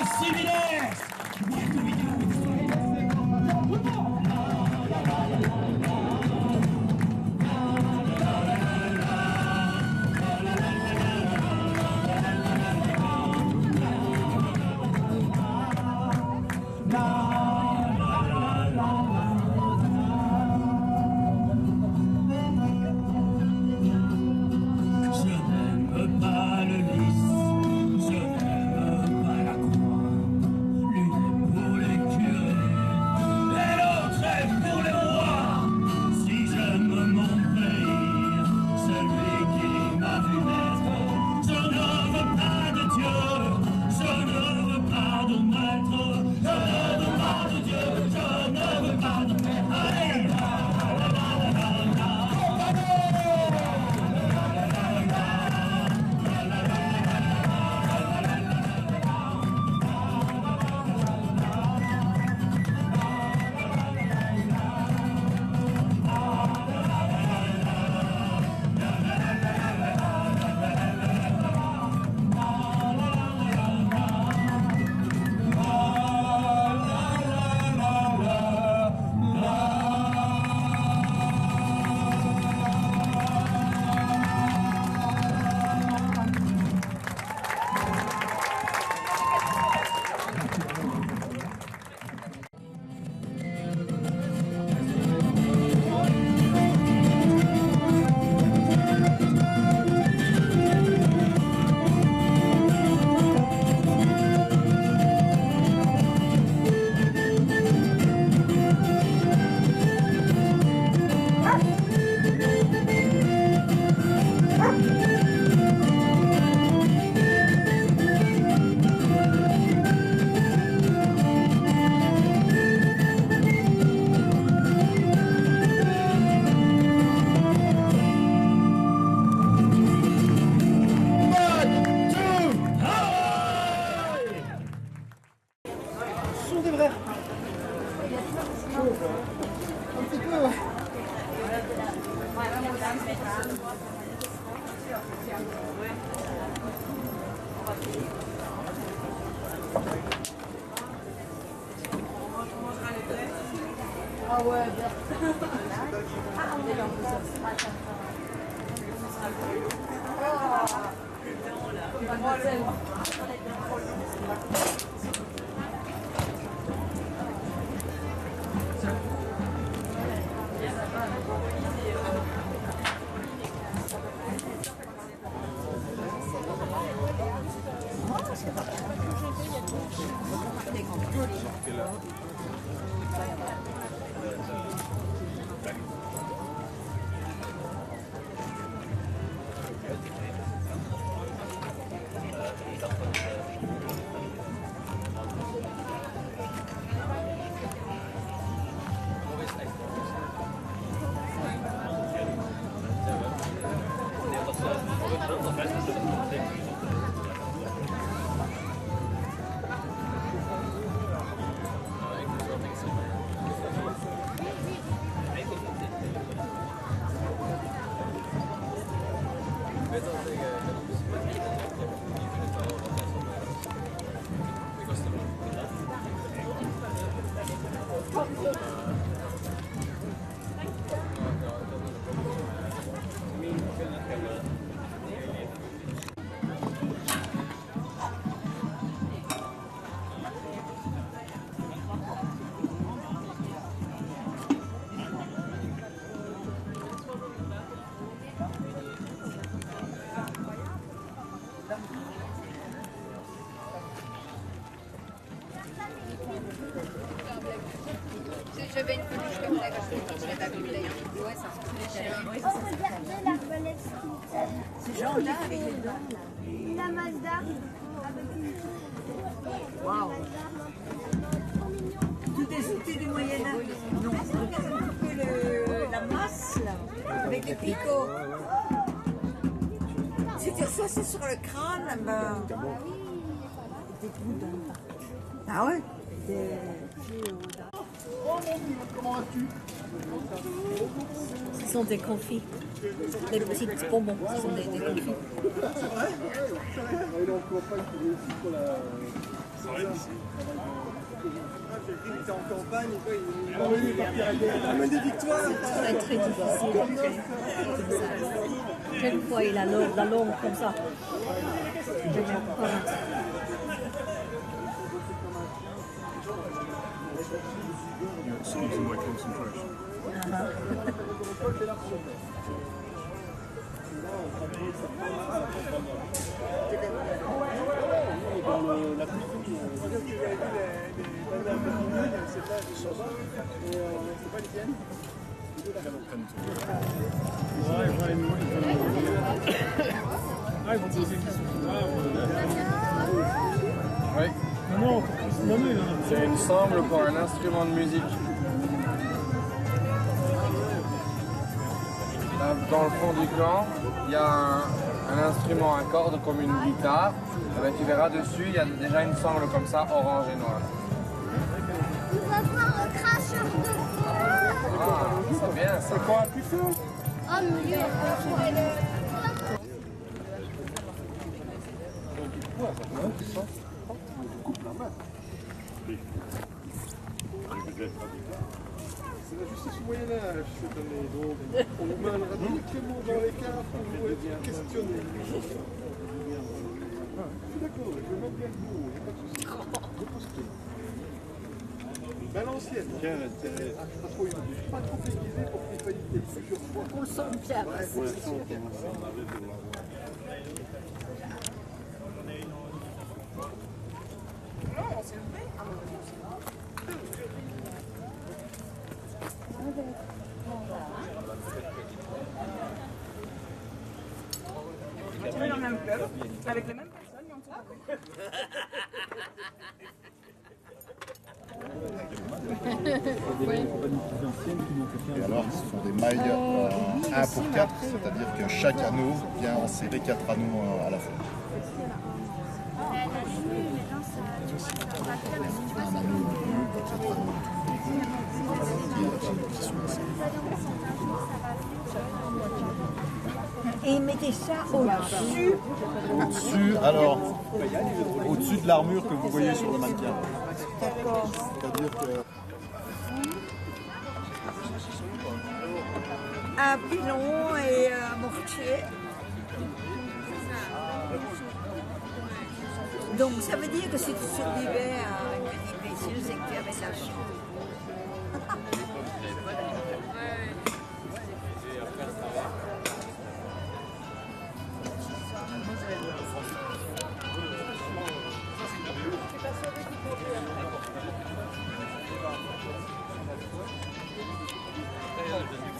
civilized. What do we do? Ah ouais, bien. Je vais une peluche comme ça, quand je vais t'appeler d'ailleurs. Ouais, ça ressemble. Oh, regardez l'arbalète spirituelle. C'est genre là avec les dents. La Mazda avec une... Waouh. Tout est outils du Moyen-Âge. Non, regarde un peu la masse là, avec les picots. Si tu reçois ça sur le crâne, ben. Ah ouais? Ce sont des confits. Les petits bonbons, ce sont des confits. Il est en campagne, il est aussi pour la... Il était en campagne et quoi, il amène des victoires. Ça va être très difficile. Quelle fois il a la langue comme ça. Je n'aime pas. Something like concentration. La cuisine, c'est pas les tiennes. Oui. C'est une semble pour un instrument de musique. Là, dans le fond du clan, il y a un instrument à cordes comme une guitare. Eh ben, tu verras dessus, il y a déjà une sangle comme ça, orange et noire. On va voir un cracheur de feu. Ah, c'est bien ça. C'est quoi? Oh mon Dieu. C'est la justice au Moyen-Âge, cette année. Donc, on nous mènera directement dans les caves pour vous être questionné. Je suis d'accord, je vais mettre bien le bout, il n'y a pas de souci. Repose-toi. Ben l'ancienne, tiens, pas trop aiguisée pour qu'il faille plusieurs fois. On le sent bien. Pour l'instant, Continuer dans le même club, avec les mêmes personnes, mais on se retrouve. Et alors, ce sont des mailles 1 pour 4, c'est-à-dire que chaque anneau vient en serrer 4 anneaux à la fois. Et il mettait ça au-dessus. Au-dessus, alors, au-dessus de l'armure que vous voyez sur le mannequin. D'accord. C'est-à-dire que... Un pilon et un mortier. Donc ça veut dire que si tu survivais à une petite blessure, c'est que tu avais de la chance.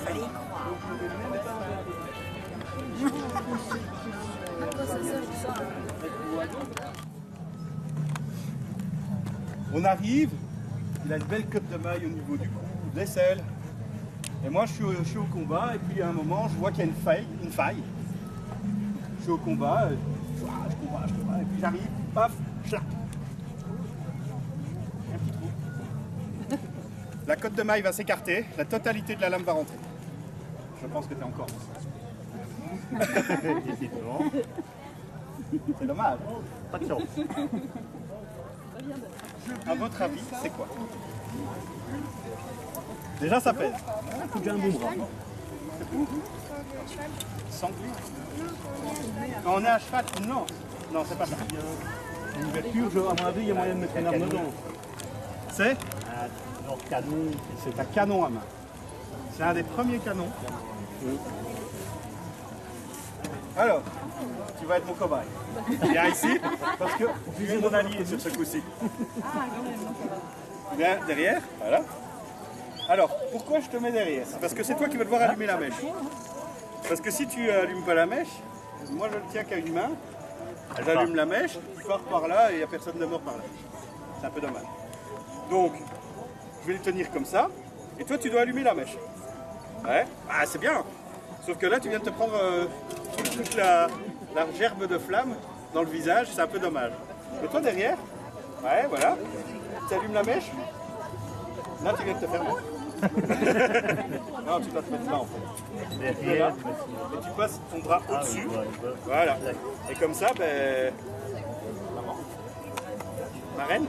Fallait y croire. on arrive, il a une belle cote de maille au niveau du cou, de l'aisselle. Et moi je suis au combat et puis à un moment je vois qu'il y a une faille. Je suis au combat, je combat, et puis j'arrive, paf, chlac. Un petit trou. La cote de maille va s'écarter, la totalité de la lame va rentrer. Je pense que tu es encore. C'est dommage. Pas de chance. À votre avis, c'est quoi? Déjà, ça pèse. Il faut que j'ai un bon bras. Sanglier. Quand on est à cheval, non. Non, c'est pas ça. Une ouverture, à mon avis, il y a moyen de mettre une arme dedans. C'est Genre canon. C'est un canon à main. C'est un des premiers canons. Alors, tu vas être mon cobaye. Viens ici, parce que tu es mon allié sur ce coup-ci. Viens derrière, voilà. Alors, pourquoi je te mets derrière? C'est parce que c'est toi qui vas devoir allumer la mèche. Parce que si tu allumes pas la mèche, moi je le tiens qu'à une main, j'allume la mèche, tu pars par là et il n'y a personne de mort par là. C'est un peu dommage. Donc, je vais le tenir comme ça, et toi tu dois allumer la mèche. Ouais, ah, c'est bien. Sauf que là tu viens de te prendre toute la gerbe de flamme dans le visage, c'est un peu dommage. Et toi derrière, ouais, voilà, tu allumes la mèche. Là, tu viens de te faire mal. Non, tu dois te mettre là en fait. Tu es là, et tu passes ton bras au-dessus. Voilà. Et comme ça, ben. Ma reine?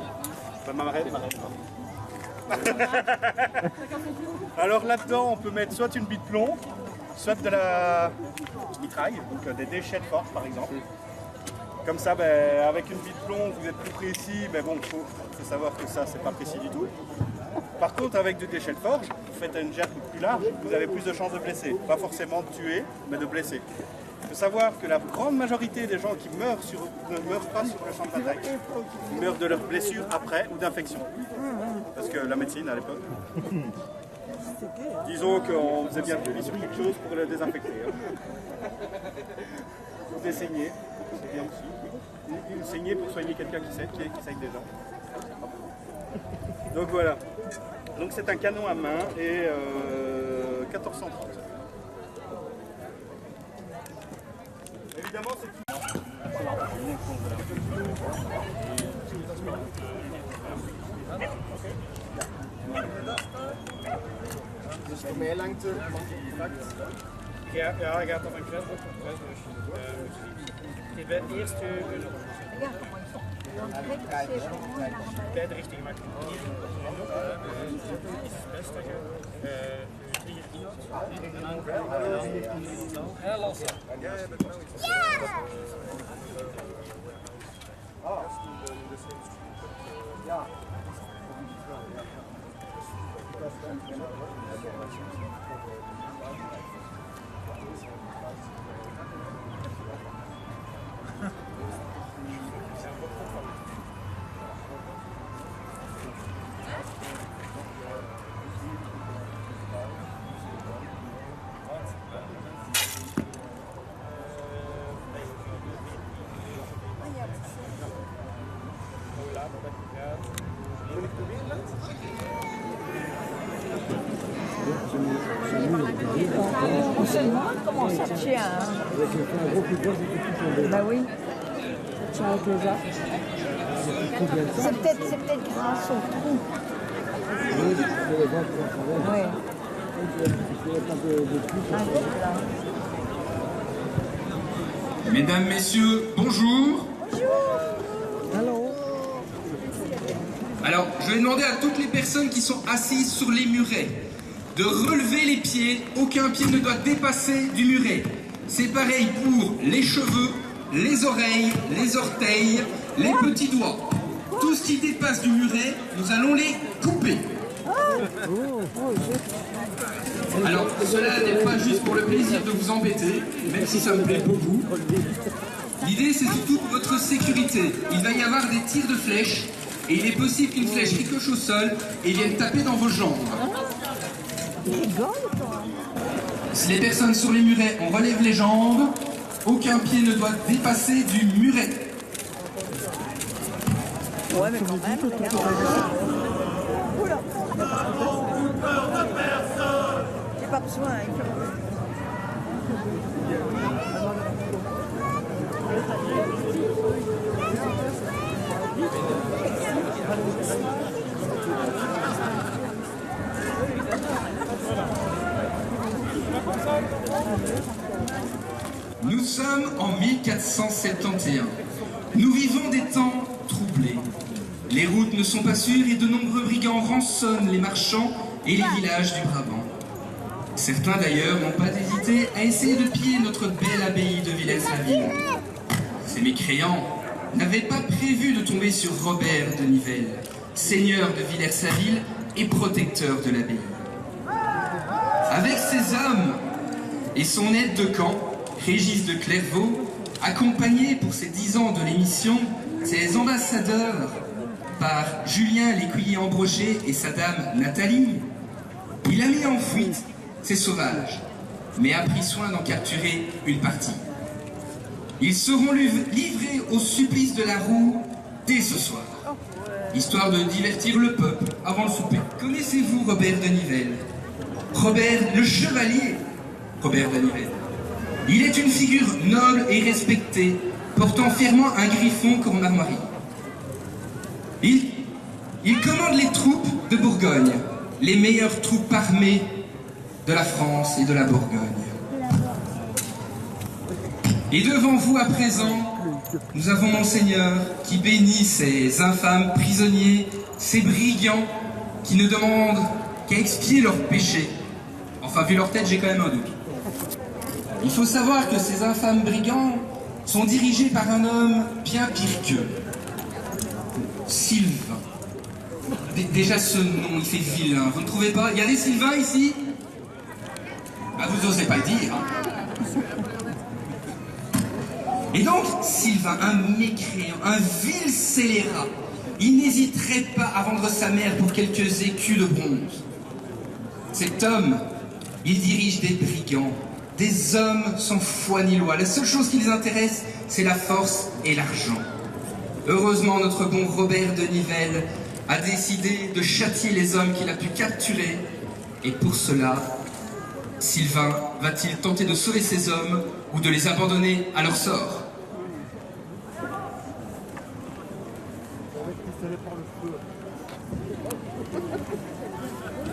Pas ma reine? Alors là-dedans, on peut mettre soit une bite plomb, soit de la mitraille, donc des déchets fortes par exemple. Comme ça, ben, avec une bite plomb, vous êtes plus précis, mais bon, il faut savoir que ça, c'est pas précis du tout. Par contre, avec du déchet de forge, vous faites une gerbe plus large, vous avez plus de chances de blesser. Pas forcément de tuer, mais de blesser. Il faut savoir que la grande majorité des gens qui meurent ne meurent pas sur le champ de bataille. Ils meurent de leurs blessures après ou d'infection. Parce que la médecine à l'époque, disons qu'on faisait bien plus sur quelque chose pour le désinfecter. Pour des saignées, c'est bien aussi. Une saignée pour soigner quelqu'un qui saigne des gens. Donc voilà. Donc c'est un canon à main et 1430. Évidemment, c'est tout. Dus de meelengte van die effect? Ja, hij gaat op een kruismachine. Die bij het eerste bij de richting maken. Hier is het beste. Hier en dan lossen. Ja. On se demande comment ça tient. Hein. Bah oui. Ça tient avec les arbres. C'est peut-être grâce au trou. Oui. Mesdames, Messieurs, bonjour. Bonjour. Alors, je vais demander à toutes les personnes qui sont assises sur les murets de relever les pieds. Aucun pied ne doit dépasser du muret. C'est pareil pour les cheveux, les oreilles, les orteils, les petits doigts. Tout ce qui dépasse du muret, nous allons les couper. Alors, cela n'est pas juste pour le plaisir de vous embêter, même si ça me plaît beaucoup. L'idée, c'est surtout pour votre sécurité. Il va y avoir des tirs de flèches, et il est possible qu'une flèche ricoche au sol et vienne taper dans vos jambes. Si les personnes sur les murets, on relève les jambes, aucun pied ne doit dépasser du muret. Ouais, mais quand même, oula. J'ai pas besoin. Nous sommes en 1471. Nous vivons des temps troublés. Les routes ne sont pas sûres et de nombreux brigands rançonnent les marchands et les villages du Brabant. Certains d'ailleurs n'ont pas hésité à essayer de piller notre belle abbaye de Villers-la-Ville. Ces mécréants n'avaient pas prévu de tomber sur Robert de Nivelles, seigneur de Villers-la-Ville et protecteur de l'abbaye. Avec ses hommes et son aide de camp, Régis de Clairvaux, accompagné pour ses 10 ans de l'émission, ses ambassadeurs par Julien L'Écuyer-Ambroger et sa dame Nathalie, il a mis en fuite ces sauvages, mais a pris soin d'en capturer une partie. Ils seront livrés au supplice de la roue dès ce soir, histoire de divertir le peuple avant le souper. Connaissez-vous Robert de Nivelles? Robert le chevalier Robert de Nivelles. Il est une figure noble et respectée, portant fièrement un griffon comme armoirie. Il commande les troupes de Bourgogne les meilleures troupes armées de la France et de la Bourgogne. Et devant vous à présent, nous avons Monseigneur qui bénit ces infâmes prisonniers, ces brigands qui ne demandent qu'à expier leurs péchés. Enfin, vu leur tête, j'ai quand même un doute. Il faut savoir que ces infâmes brigands sont dirigés par un homme bien pire qu'eux. Sylvain. Déjà ce nom, il fait vilain, vous ne trouvez pas? Il y a des Sylvains ici? Bah, vous n'osez pas le dire. Et donc, Sylvain, un mécréant, un vil scélérat, il n'hésiterait pas à vendre sa mère pour quelques écus de bronze. Cet homme, il dirige des brigands, des hommes sans foi ni loi. La seule chose qui les intéresse, c'est la force et l'argent. Heureusement, notre bon Robert de Nivelle a décidé de châtier les hommes qu'il a pu capturer. Et pour cela, Sylvain va-t-il tenter de sauver ces hommes ou de les abandonner à leur sort?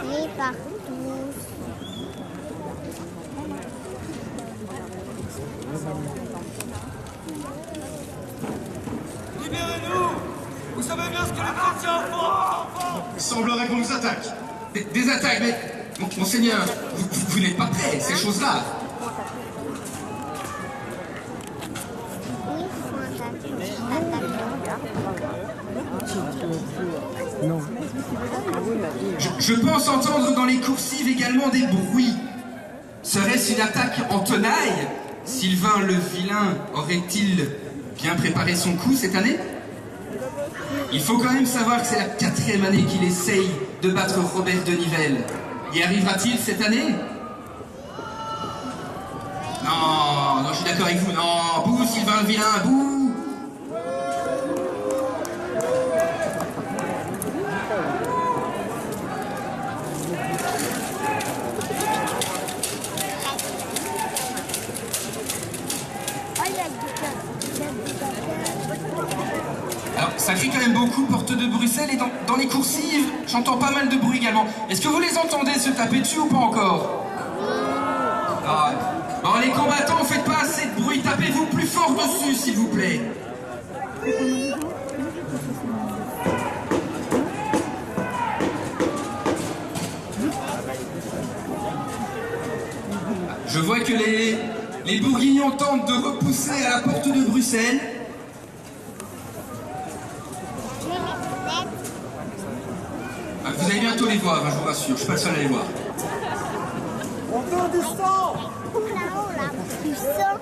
Et partout. Libérez-nous! Vous savez bien ce que les chrétiens font! Il semblerait qu'on nous attaque. Des attaques, mais... Monseigneur, vous n'êtes pas prêt, ces choses-là. Je pense entendre dans les coursives également des bruits. Serait-ce une attaque en tenaille? Sylvain le vilain aurait-il bien préparé son coup cette année? Il faut quand même savoir que c'est la 4e année qu'il essaye de battre Robert de Nivelle. Y arrivera-t-il cette année? Non, je suis d'accord avec vous. Non, bouh, Sylvain le vilain, bouh! Alors, ça crie quand même beaucoup, porte de Bruxelles, et dans les coursives, j'entends pas mal de bruit également. Est-ce que vous les entendez se taper dessus ou pas encore? Ah, bon, les combattants, faites pas assez de bruit, tapez-vous plus fort dessus, s'il vous plaît. Je vois que les bourguignons tentent de repousser à la porte de Bruxelles. Vous allez bientôt les voir, hein, je vous rassure, je suis pas le seul à les voir. On veut du sang! Du sang.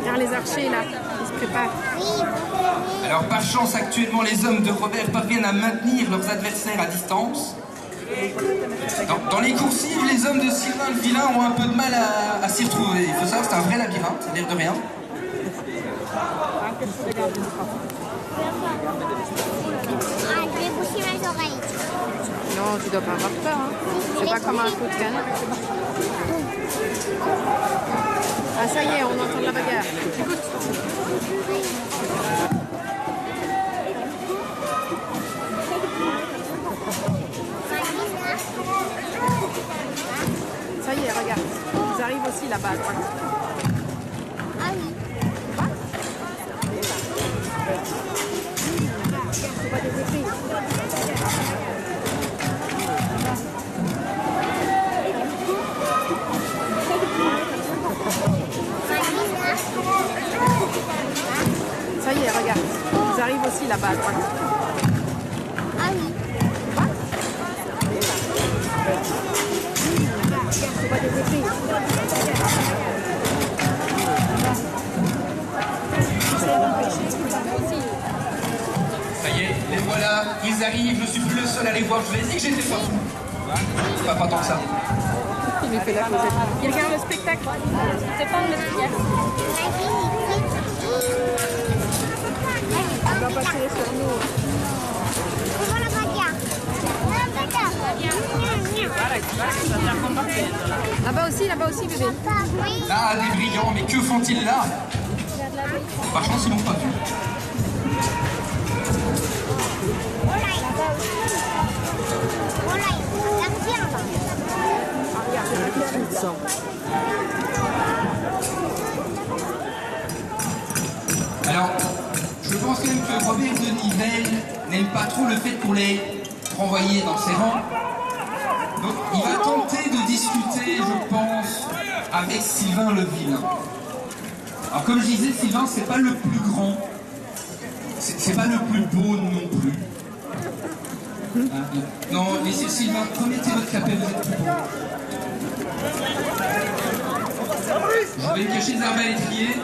Regarde les archers là, ils se préparent. Alors par chance, actuellement, les hommes de Robert parviennent à maintenir leurs adversaires à distance. Dans les coursives, les hommes de Sylvain le vilain ont un peu de mal à s'y retrouver. Il faut savoir que c'est un vrai labyrinthe, l'air de rien. Ah, je vais boucher mes oreilles. Non, tu dois pas avoir peur, hein. C'est pas comme un coup de canne. Ah ça y est, on entend de la bagarre. Écoute. Ça y est, regarde. Ils arrivent aussi là-bas à droite. Ah oui. C'est pas des épées. Ça y est, regarde. Ils arrivent aussi là-bas à droite. Ah oui. C'est pas des épées. Ça y est, les voilà, ils arrivent, je suis plus le seul à les voir, je vous ai dit que j'étais pas fou. Pas tant que ça. Il lui fait la causette. Il regarde le spectacle. C'est pas le spectacle. Il va pas tirer sur nous. Là-bas aussi, bébé. Là, des brigands, mais que font-ils là? Par chance, ils n'ont pas vu. Voilà, il a bien là. Alors, je pense quand même que Robert de Nivelle n'aime pas trop le fait qu'on l'ait renvoyé dans ses rangs. Donc, il va tenter de discuter, je pense, avec Sylvain le Vilain. Alors, comme je disais, Sylvain, c'est pas le plus grand, c'est pas le plus beau non plus. Non, laissez Sylvain, remettez votre capet, vous êtes plus beau. Je vais me cacher des arbalétriers.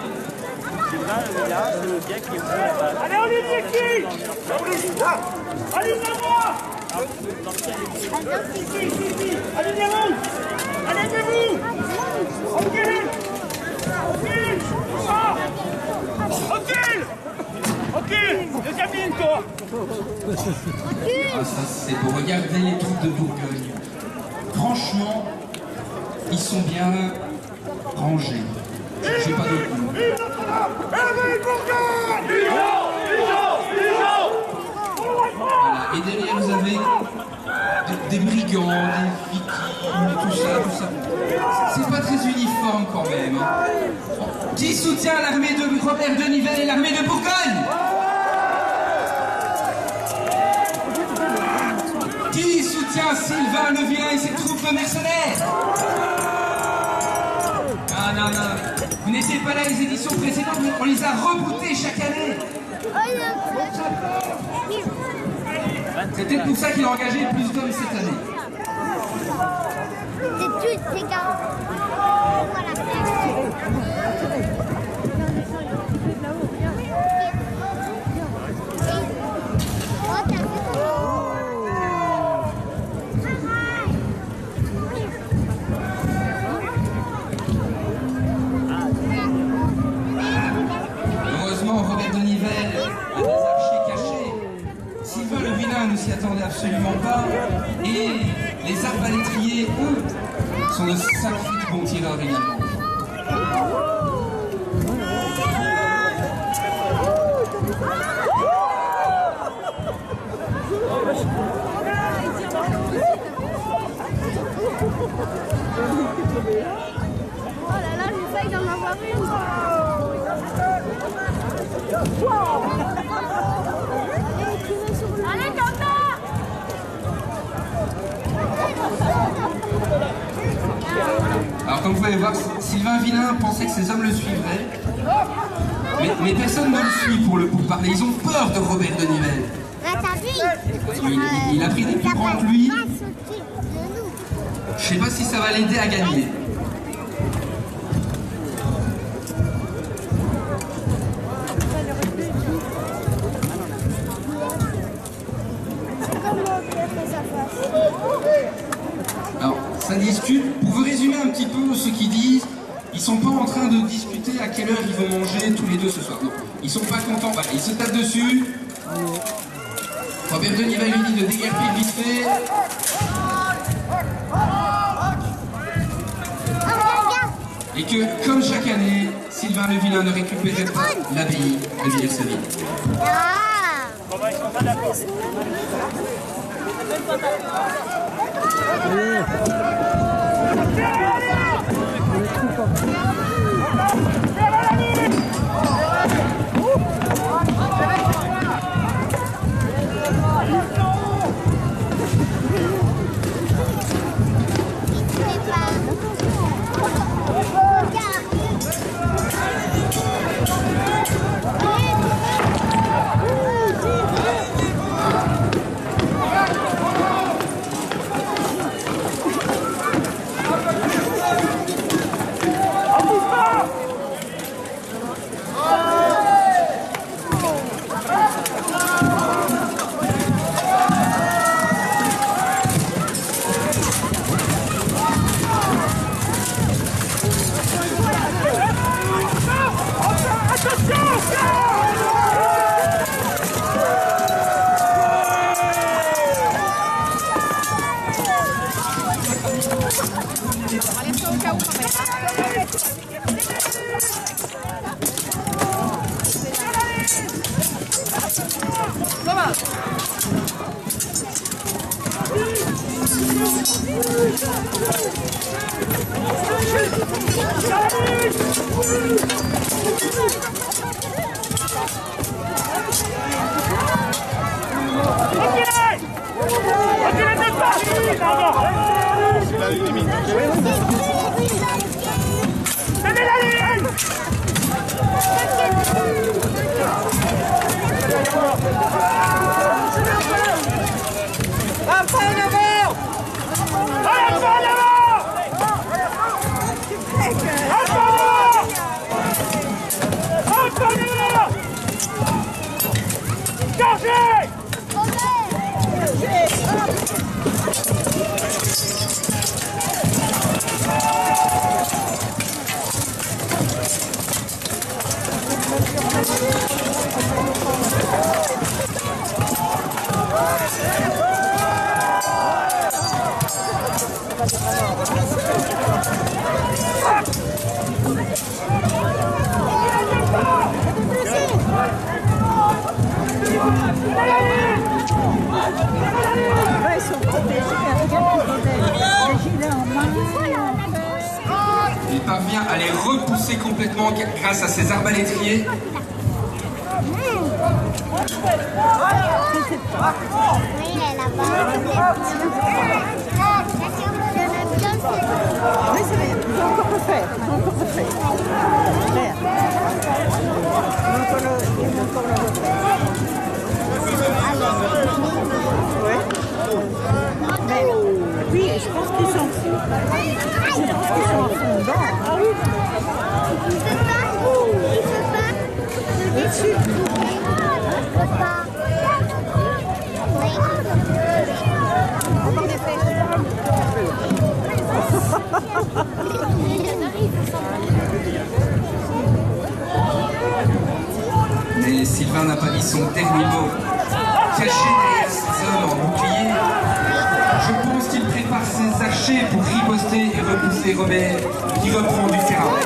Allez, on est bien qui? Allez, moi! Allez-vous! Allez-vous! Recule! Recule! Recule! Deuxième ligne, toi! Ah, ça, c'est pour regarder les troupes de Bourgogne. Franchement, ils sont bien rangés. J'ai pas d'autre mot. Voilà. Et derrière, vous avez des brigands, des vikings, tout ça. C'est pas très uniforme quand même. Qui soutient l'armée de Robert de Nivelle et l'armée de Bourgogne? Qui soutient Sylvain le Vilain et ses troupes de mercenaires? Non. Vous n'étiez pas là les éditions précédentes, on les a rebootées chaque année. C'est peut-être pour ça qu'il a engagé plus d'hommes cette année. C'est 40. Heureusement, Robert de Nivelle a des archers cachés. Sylvain le Vilain ne s'y attendait absolument pas. Et les arbalétriers, eux, sont de sacrés bons tireurs également. Oh là là, j'essaye d'en avoir une. Allez, Quentin! Alors comme vous pouvez voir, Sylvain Vilain pensait que ses hommes le suivraient. Mais personne ne le suit pour parler. Ils ont peur de Robert de Nivelle. Il a pris des plus grands que lui. Je sais pas si ça va l'aider à gagner. Alors, ça discute. Pour vous résumer un petit peu ce qu'ils disent, ils sont pas en train de discuter à quelle heure ils vont manger tous les deux ce soir. Non, ils sont pas contents. Voilà, ils se tapent dessus. Robert de Nivelle lui dit de déguerpir vite fait. Et que, comme chaque année, Sylvain le Vilain ne récupérait pas l'abbaye de Villers-Saville. Ils sont pas d'accord. Il parvient à les repousser complètement grâce à ses arbalétriers. Oui, c'est bien. Ils ont encore refait. Merde. Oui, je pense qu'ils sont en fond dedans. Ah oui. Dessus. Mais Sylvain n'a pas dit son dernier mot. Caché derrière ces hommes en bouclier, je pense qu'il prépare ses archers pour riposter et repousser Robert, qui reprend du terrain.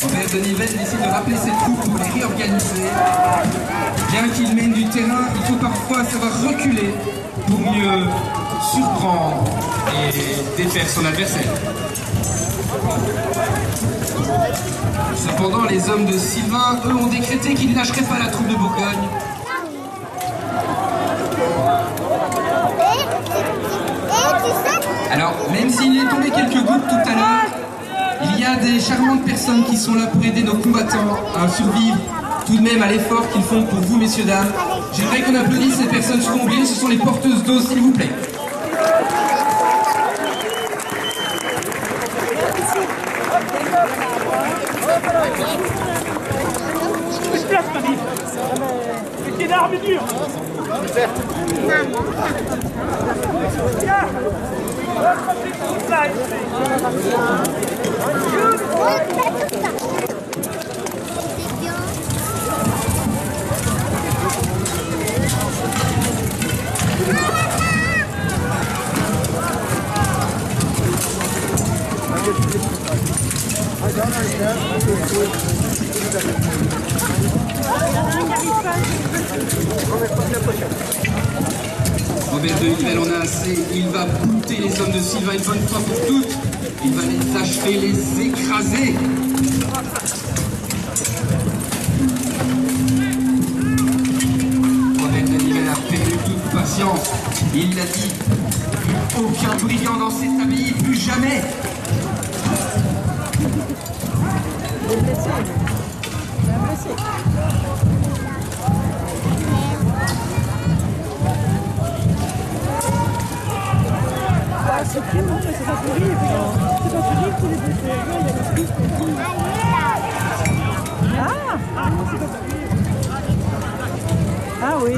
Robert de Nivelle décide de rappeler ses troupes pour les réorganiser. Bien qu'il mène du terrain, il faut parfois savoir reculer pour mieux surprendre et défaire son adversaire. Cependant, les hommes de Sylvain, eux, ont décrété qu'ils ne lâcheraient pas la troupe de Bourgogne. Alors, même s'il est tombé quelques gouttes tout à l'heure, il y a des charmantes personnes qui sont là pour aider nos combattants à survivre tout de même à l'effort qu'ils font pour vous, messieurs, dames. J'aimerais qu'on applaudisse ces personnes souvent oubliées, ce sont les porteuses d'eau, s'il vous plaît. Je place ma vie. C'est une arme dure. Robert de Nivelle en a assez, il va bouter les hommes de Sylvain une bonne fois pour toutes. Il va les achever, les écraser. Robert de Nivelle a perdu toute patience. Il l'a dit. Aucun brigand dans cette abbaye, plus jamais. C'est plus bon, mais c'est pas terrible. C'est pas terrible pour les blessés. Ah non, c'est pas terrible. Ah oui.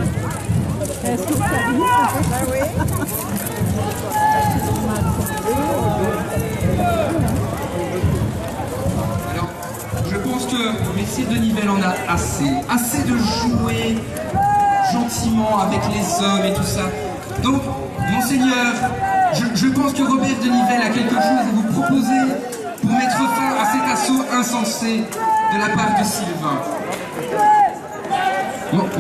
Est-ce que ça arrive? Ah oui. Alors, je pense que Messire de Nivelle en a assez. Assez de jouer gentiment avec les hommes et tout ça. Donc, Monseigneur, je pense que Robert de Nivelle a quelque chose à vous proposer pour mettre fin à cet assaut insensé de la part de Sylvain.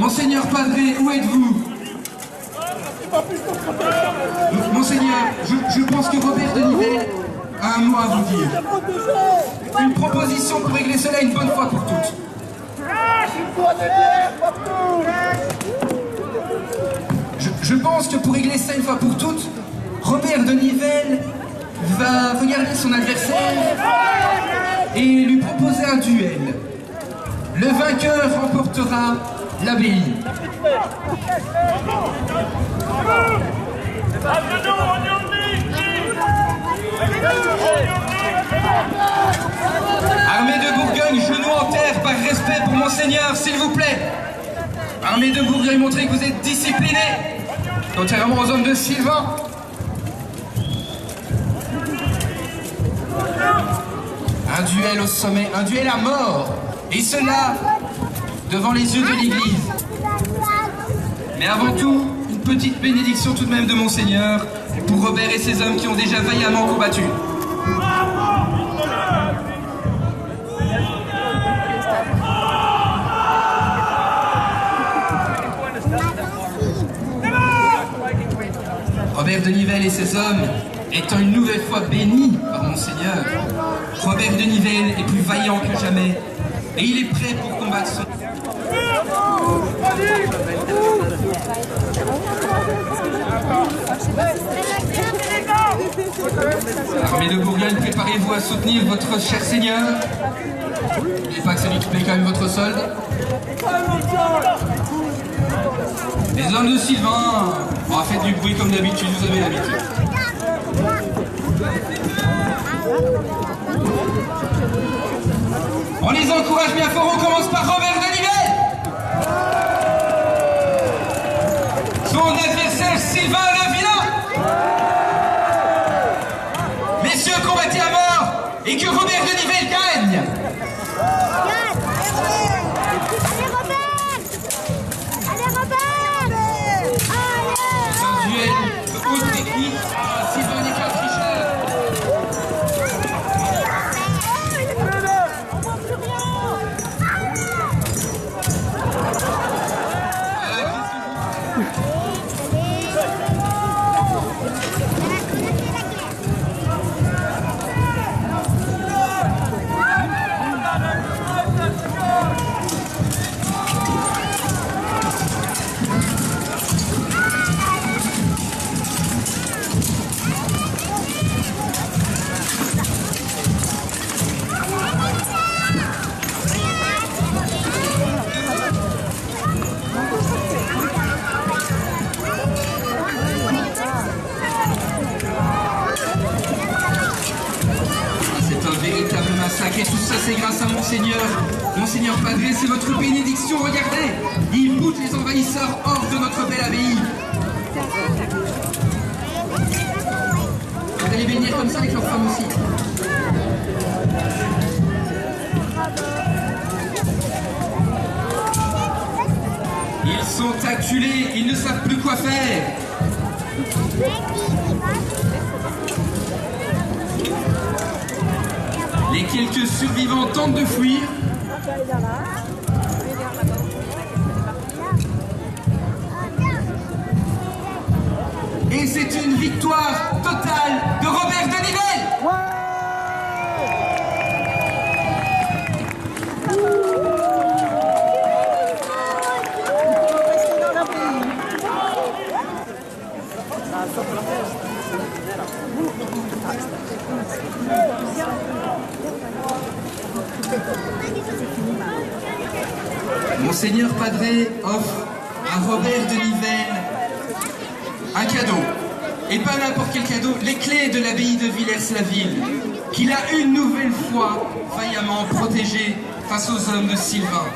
Monseigneur Padré, où êtes-vous? Monseigneur, je pense que Robert de Nivelle a un mot à vous dire. Une proposition pour régler cela une bonne fois pour toutes. Je pense que pour régler ça une fois pour toutes, Robert de Nivelle va regarder son adversaire et lui proposer un duel. Le vainqueur remportera l'abbaye. Armée de Bourgogne, genoux en terre par respect pour Monseigneur, s'il vous plaît. Armée de Bourgogne, montrez que vous êtes disciplinés, contrairement aux hommes de Sylvain. Un duel au sommet, un duel à mort, et cela devant les yeux de l'Église. Mais avant tout, une petite bénédiction tout de même de Monseigneur pour Robert et ses hommes qui ont déjà vaillamment combattu. Robert de Nivelle et ses hommes étant une nouvelle fois bénis par Monseigneur, Robert de Nivelle est plus vaillant que jamais et il est prêt pour combattre son... Armée de Bourgogne, préparez-vous à soutenir votre cher Seigneur. N'oubliez pas que c'est lui qui paye quand même votre solde. Les hommes de Sylvain, faites du bruit comme d'habitude, vous avez l'habitude. On les encourage bien fort, on commence par Robert de Nivelle. Son adversaire Sylvain le Vilain. Messieurs, combattez à mort et que Robert de Nivelle gagne. C'est un duel de haute technique. Sylvain n'est pas tricheur. Et tout ça c'est grâce à Monseigneur. Monseigneur Padré, c'est votre bénédiction, regardez. Il pousse les envahisseurs hors de notre belle abbaye. Vous allez bénir comme ça avec leurs femmes aussi. Ils sont acculés, ils ne savent plus quoi faire. Les quelques survivants tentent de fuir. Et c'est une victoire totale de Robert de Nivelle. Monseigneur Padré offre à Robert de Nivelles un cadeau, et pas n'importe quel cadeau, les clés de l'abbaye de Villers-la-Ville, qu'il a une nouvelle fois vaillamment protégée face aux hommes de Sylvain.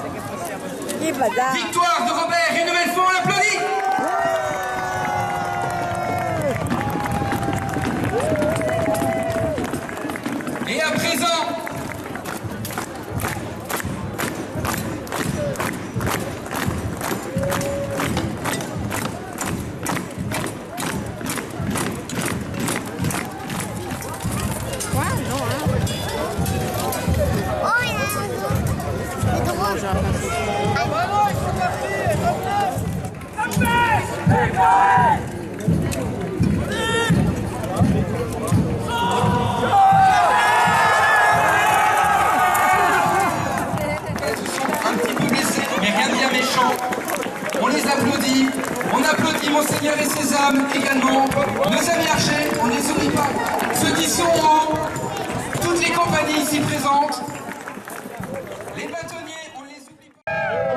Victoire de Robert, une nouvelle fois on l'applaudit. Et à présent, on les applaudit, on applaudit Monseigneur et ses âmes également, nos amis archers, on ne les oublie pas, ceux qui sont en haut, toutes les compagnies ici présentes, les bâtonniers, on ne les oublie pas.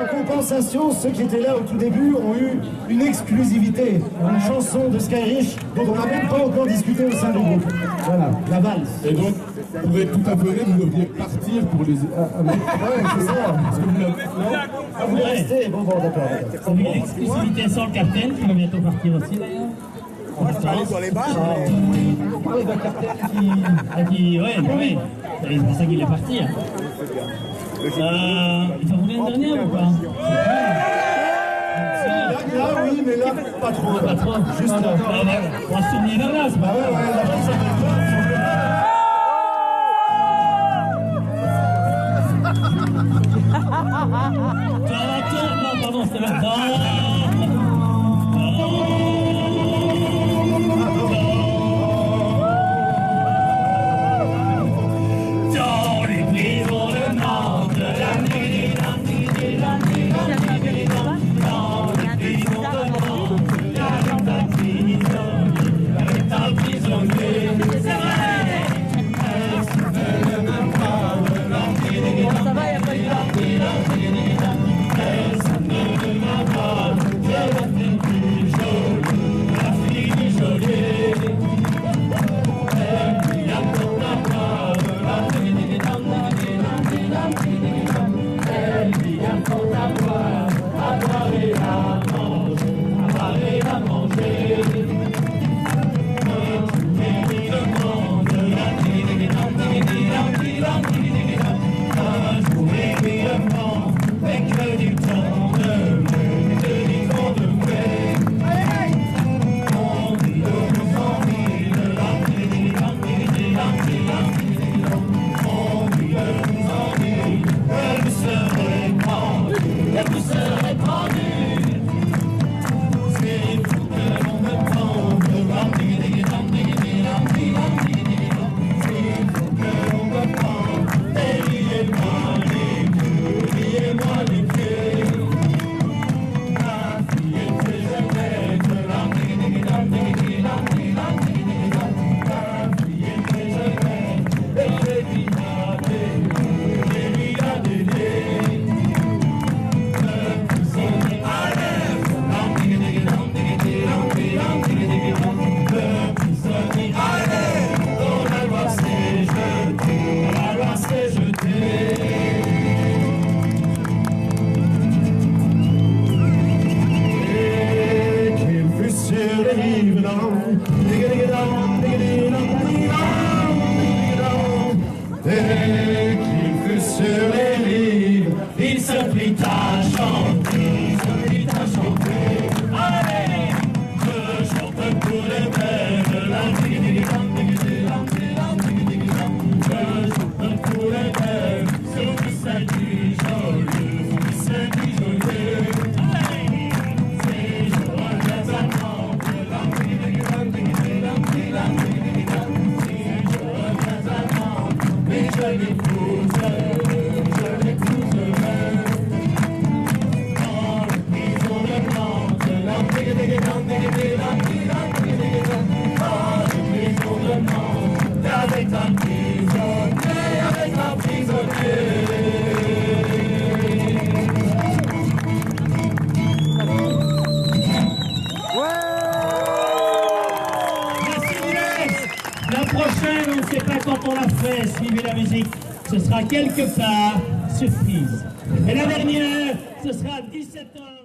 En compensation, ceux qui étaient là au tout début ont eu une exclusivité, une chanson de Skyrish dont on n'a même pas encore discuté au sein du groupe. Voilà, la valse. Et donc, pour être tout abonné, vous devriez partir pour les... Ouais, c'est ça. Parce que vous l'avez... Ah, vous voulez rester? Bon, d'accord. C'est une exclusivité sans le capitaine qui va bientôt partir aussi d'ailleurs. On va aller dans les bars. On parle d'un capitaine Oui. C'est pour ça qu'il est parti. Il faut rouler une dernière ou pas? Là, oui, mais là, pas trop. Pas trop. Juste là. On va se souvenir de là, c'est pas grave. Non, pardon, c'était là. Dans les prisons de Nantes, la nuit, dans les prisons de Nantes, un prisonnier, c'est vrai. Ça va, il n'y a pas eu Yes, suivez la musique. Ce sera quelque part surprise. Et la dernière, ce sera 17 ans.